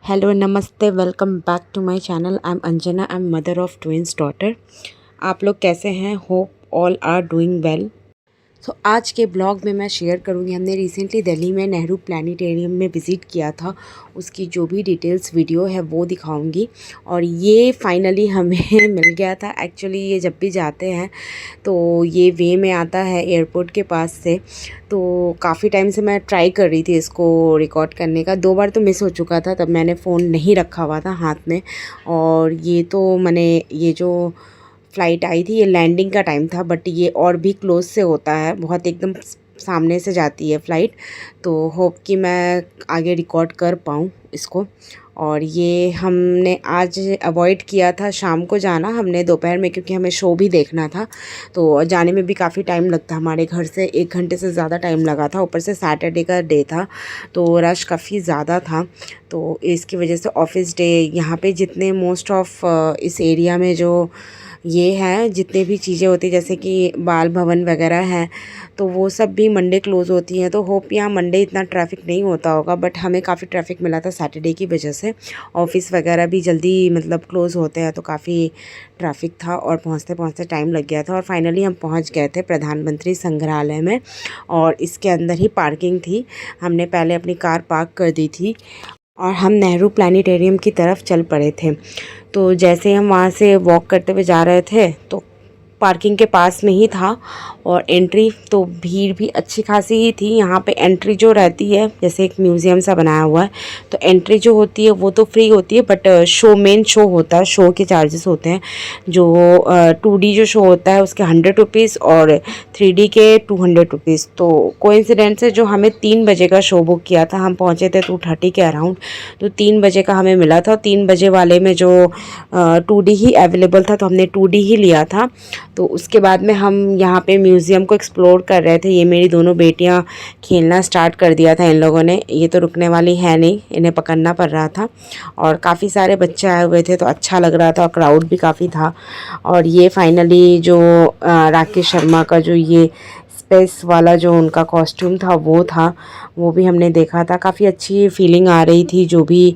Hello नमस्ते, welcome back to my channel. I am Anjana, I am mother of twins daughter. आप लोग कैसे हैं? Hope all are doing well. So आज के ब्लॉग में मैं शेयर करूंगी, हमने रिसेंटली दिल्ली में नेहरू प्लानिटेरियम में विज़िट किया था। उसकी जो भी डिटेल्स वीडियो है वो दिखाऊंगी। और ये फाइनली हमें मिल गया था। एक्चुअली ये जब भी जाते हैं तो ये वे में आता है एयरपोर्ट के पास से। तो काफ़ी टाइम से मैं ट्राई कर रही थी इसको रिकॉर्ड करने का। 2 बार तो मिस हो चुका था, तब मैंने फ़ोन नहीं रखा हुआ था हाथ में। और ये तो मैंने ये जो फ़्लाइट आई थी ये लैंडिंग का टाइम था, बट ये और भी क्लोज़ से होता है, बहुत एकदम सामने से जाती है फ़्लाइट। तो होप कि मैं आगे रिकॉर्ड कर पाऊँ इसको। और ये हमने आज अवॉइड किया था शाम को जाना, हमने दोपहर में, क्योंकि हमें शो भी देखना था। तो जाने में भी काफ़ी टाइम लगता, हमारे घर से 1 घंटे से ज़्यादा टाइम लगा था। ऊपर से सैटरडे का डे था तो रश काफ़ी ज़्यादा था। तो इसकी वजह से ऑफिस डे यहाँ पे जितने मोस्ट ऑफ इस एरिया में जो ये है, जितने भी चीज़ें होती हैं जैसे कि बाल भवन वगैरह है, तो वो सब भी मंडे क्लोज़ होती हैं। तो होप यहाँ मंडे इतना ट्रैफिक नहीं होता होगा, बट हमें काफ़ी ट्रैफिक मिला था सैटरडे की वजह से। ऑफ़िस वगैरह भी जल्दी मतलब क्लोज़ होते हैं, तो काफ़ी ट्रैफिक था और पहुँचते पहुँचते टाइम लग गया था। और फाइनली हम पहुँच गए थे प्रधानमंत्री संग्रहालय में। और इसके अंदर ही पार्किंग थी, हमने पहले अपनी कार पार्क कर दी थी और हम नेहरू प्लानिटेरियम की तरफ चल पड़े थे। तो जैसे हम वहाँ से वॉक करते हुए जा रहे थे तो पार्किंग के पास में ही था। और एंट्री तो भीड़ भी अच्छी खासी ही थी। यहाँ पे एंट्री जो रहती है, जैसे एक म्यूज़ियम सा बनाया हुआ है, तो एंट्री जो होती है वो तो फ्री होती है, बट मेन शो होता है, शो के चार्जेस होते हैं। जो 2D जो शो होता है उसके 100 रुपीज़ और 3D के 200 रुपीज़। तो कोइंसिडेंस है, जो हमें 3 बजे का शो बुक किया था, हम पहुँचे थे 2:30 के अराउंड, तो 3 बजे का हमें मिला था। 3 बजे वाले में जो 2D ही अवेलेबल था, तो हमने 2D ही लिया था। तो उसके बाद में हम यहाँ पे म्यूज़ियम को एक्सप्लोर कर रहे थे। ये मेरी दोनों बेटियाँ खेलना स्टार्ट कर दिया था इन लोगों ने। ये तो रुकने वाली है नहीं, इन्हें पकड़ना पड़ रहा था। और काफ़ी सारे बच्चे आए हुए थे तो अच्छा लग रहा था, और क्राउड भी काफ़ी था। और ये फाइनली जो राकेश शर्मा का जो ये स्पेस वाला जो उनका कॉस्ट्यूम था वो था, वो भी हमने देखा था। काफ़ी अच्छी फीलिंग आ रही थी। जो भी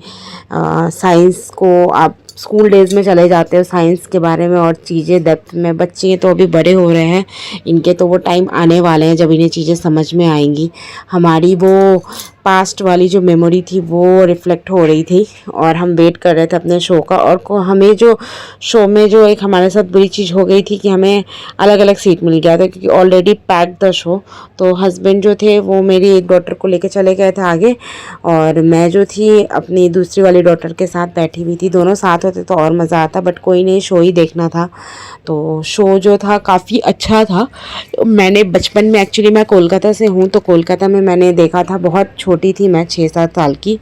साइंस को आप स्कूल डेज़ में चले जाते हो साइंस के बारे में और चीज़ें डेप्थ में, बच्चे तो अभी बड़े हो रहे हैं, इनके तो वो टाइम आने वाले हैं जब इन्हें चीज़ें समझ में आएंगी। हमारी वो पास्ट वाली जो मेमोरी थी वो रिफ़्लेक्ट हो रही थी और हम वेट कर रहे थे अपने शो का। और हमें जो शो में जो एक हमारे साथ बुरी चीज़ हो गई थी कि हमें अलग अलग सीट मिल गया था, क्योंकि ऑलरेडी पैक्ड था शो। तो हस्बैंड जो थे वो मेरी एक डॉटर को लेकर चले गए थे आगे, और मैं जो थी अपनी दूसरी वाली डॉटर के साथ बैठी हुई थी। दोनों साथ होते तो और मज़ा आता, बट कोई नहीं, शो ही देखना था। तो शो जो था काफ़ी अच्छा था। मैंने बचपन में, एक्चुअली मैं कोलकाता से हूँ, तो कोलकाता में मैंने देखा था, बहुत छोटी थी मैं, 6-7 साल की।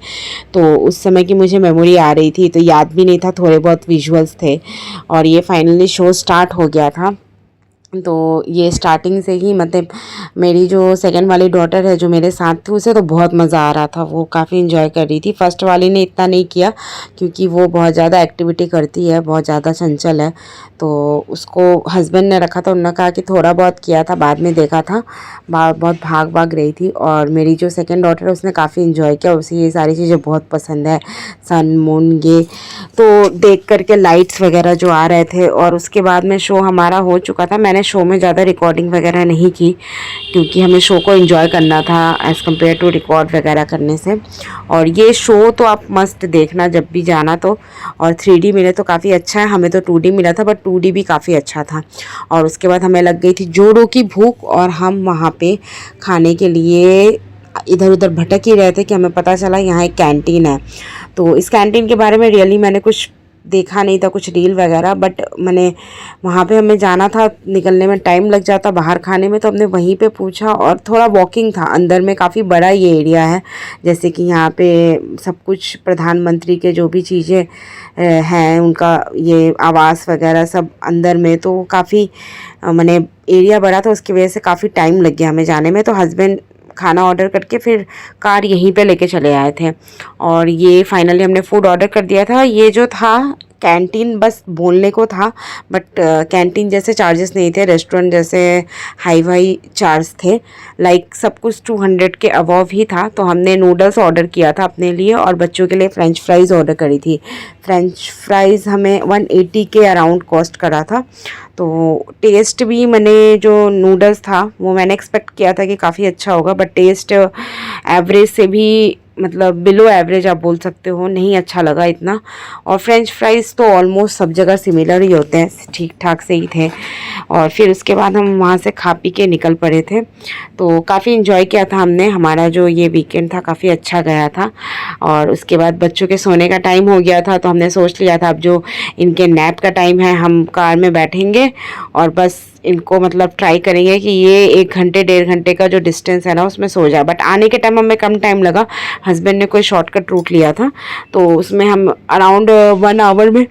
तो उस समय की मुझे मेमोरी आ रही थी, तो याद भी नहीं था, थोड़े बहुत विजुअल्स थे। और ये फाइनली शो स्टार्ट हो गया था। तो ये स्टार्टिंग से ही मतलब मेरी जो सेकंड वाली डॉटर है जो मेरे साथ थी, उसे तो बहुत मज़ा आ रहा था, वो काफ़ी इन्जॉय कर रही थी। फर्स्ट वाली ने इतना नहीं किया क्योंकि वो बहुत ज़्यादा एक्टिविटी करती है, बहुत ज़्यादा चंचल है। तो उसको हस्बैंड ने रखा था, उन्होंने कहा कि थोड़ा बहुत किया था, बाद में देखा था बहुत भाग भाग रही थी। और मेरी जो सेकेंड डॉटर है उसने काफ़ी इन्जॉय किया, उसे ये सारी चीज़ें बहुत पसंद है, सन मून ये। तो देख करके लाइट्स वगैरह जो आ रहे थे। और उसके बाद में शो हमारा हो चुका था। मैंने शो में ज़्यादा रिकॉर्डिंग वगैरह नहीं की क्योंकि हमें शो को एंजॉय करना था एज़ कम्पेयर टू रिकॉर्ड वगैरह करने से। और ये शो तो आप मस्त देखना जब भी जाना तो। और 3D मिले तो काफ़ी अच्छा है, हमें तो 2D मिला था, बट 2D भी काफ़ी अच्छा था। और उसके बाद हमें लग गई थी जोरों की भूख, और हम वहाँ पे खाने के लिए इधर उधर भटक ही रहे थे कि हमें पता चला यहाँ एक कैंटीन है। तो इस कैंटीन के बारे में रियली मैंने कुछ देखा नहीं था, कुछ रील वगैरह, बट मैंने वहाँ पे हमें जाना था, निकलने में टाइम लग जाता बाहर खाने में, तो हमने वहीं पे पूछा। और थोड़ा वॉकिंग था अंदर में, काफ़ी बड़ा ये एरिया है, जैसे कि यहाँ पे सब कुछ प्रधानमंत्री के जो भी चीज़ें हैं, उनका ये आवास वगैरह सब अंदर में, तो काफ़ी मैंने एरिया बड़ा था, उसकी वजह से काफ़ी टाइम लग गया हमें जाने में। तो हस्बैंड खाना ऑर्डर करके फिर कार यहीं पे लेके चले आए थे। और ये फाइनली हमने फूड ऑर्डर कर दिया था। ये जो था कैंटीन बस बोलने को था, बट कैंटीन जैसे चार्जेस नहीं थे, रेस्टोरेंट जैसे हाई फाई चार्ज थे। लाइक सब कुछ 200 के अबव ही था। तो हमने नूडल्स ऑर्डर किया था अपने लिए और बच्चों के लिए फ्रेंच फ्राइज़ ऑर्डर करी थी। फ्रेंच फ्राइज़ हमें 180 के अराउंड कॉस्ट करा था। तो टेस्ट भी, मैंने जो नूडल्स था वो मैंने एक्सपेक्ट किया था कि काफ़ी अच्छा होगा, बट टेस्ट एवरेज से भी मतलब बिलो एवरेज आप बोल सकते हो, नहीं अच्छा लगा इतना। और फ्रेंच फ्राइज़ तो ऑलमोस्ट सब जगह सिमिलर ही होते हैं, ठीक ठाक से ही थे। और फिर उसके बाद हम वहाँ से खा पी के निकल पड़े थे। तो काफ़ी इन्जॉय किया था हमने, हमारा जो ये वीकेंड था काफ़ी अच्छा गया था। और उसके बाद बच्चों के सोने का टाइम हो गया था, तो हमने सोच लिया था अब जो इनके नैप का टाइम है हम कार में बैठेंगे और बस इनको मतलब ट्राई करेंगे कि ये 1 घंटे 1.5 घंटे का जो डिस्टेंस है ना उसमें सो जाए। बट आने के टाइम हमें कम टाइम लगा, हस्बैंड ने कोई शॉर्टकट रूट लिया था, तो उसमें हम अराउंड 1 आवर में,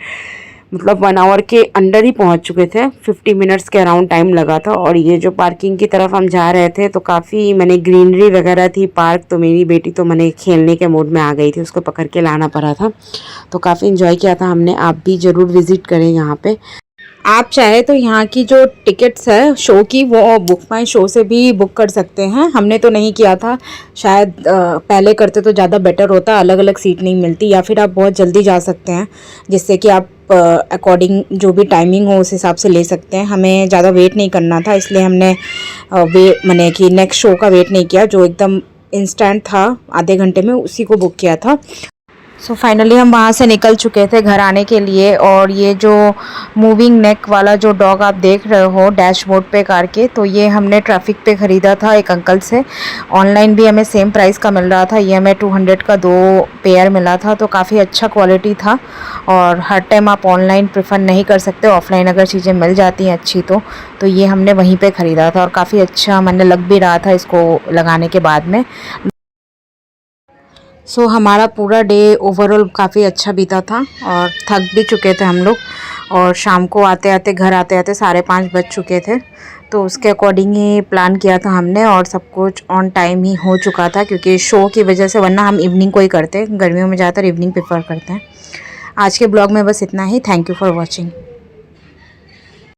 मतलब 1 आवर के अंडर ही पहुंच चुके थे। 50 मिनट्स के अराउंड टाइम लगा था। और ये जो पार्किंग की तरफ हम जा रहे थे तो काफ़ी मैंने ग्रीनरी वगैरह थी पार्क, तो मेरी बेटी तो मैंने खेलने के मूड में आ गई थी, उसको पकड़ के लाना पड़ा था। तो काफ़ी इन्जॉय किया था हमने। आप भी ज़रूर विज़िट करें यहाँ पे। आप चाहे तो यहाँ की जो टिकट्स है शो की वो बुक माई शो से भी बुक कर सकते हैं। हमने तो नहीं किया था, शायद पहले करते तो ज़्यादा बेटर होता, अलग अलग सीट नहीं मिलती। या फिर आप बहुत जल्दी जा सकते हैं, जिससे कि आप अकॉर्डिंग जो भी टाइमिंग हो उस हिसाब से ले सकते हैं। हमें ज़्यादा वेट नहीं करना था, इसलिए हमने मैंने कि नेक्स्ट शो का वेट नहीं किया, जो एकदम इंस्टेंट था आधे घंटे में, उसी को बुक किया था। सो फाइनली हम वहाँ से निकल चुके थे घर आने के लिए। और ये जो मूविंग नेक वाला जो डॉग आप देख रहे हो डैशबोर्ड पे कार के, तो ये हमने ट्रैफिक पे ख़रीदा था एक अंकल से। ऑनलाइन भी हमें सेम प्राइस का मिल रहा था, ये हमें 200 का 2 पेयर मिला था, तो काफ़ी अच्छा क्वालिटी था। और हर टाइम आप ऑनलाइन प्रेफर नहीं कर सकते, ऑफ़लाइन अगर चीज़ें मिल जाती हैं अच्छी तो ये हमने वहीं पर ख़रीदा था और काफ़ी अच्छा मैंने लग भी रहा था इसको लगाने के बाद में। सो हमारा पूरा डे ओवरऑल काफ़ी अच्छा बीता था और थक भी चुके थे हम लोग। और शाम को आते आते घर आते आते 5:30 बज चुके थे। तो उसके अकॉर्डिंग ही प्लान किया था हमने और सब कुछ ऑन टाइम ही हो चुका था, क्योंकि शो की वजह से, वरना हम इवनिंग को ही करते हैं, गर्मियों में ज़्यादातर इवनिंग प्रेफर करते हैं। आज के ब्लॉग में बस इतना ही। Thank you for watching.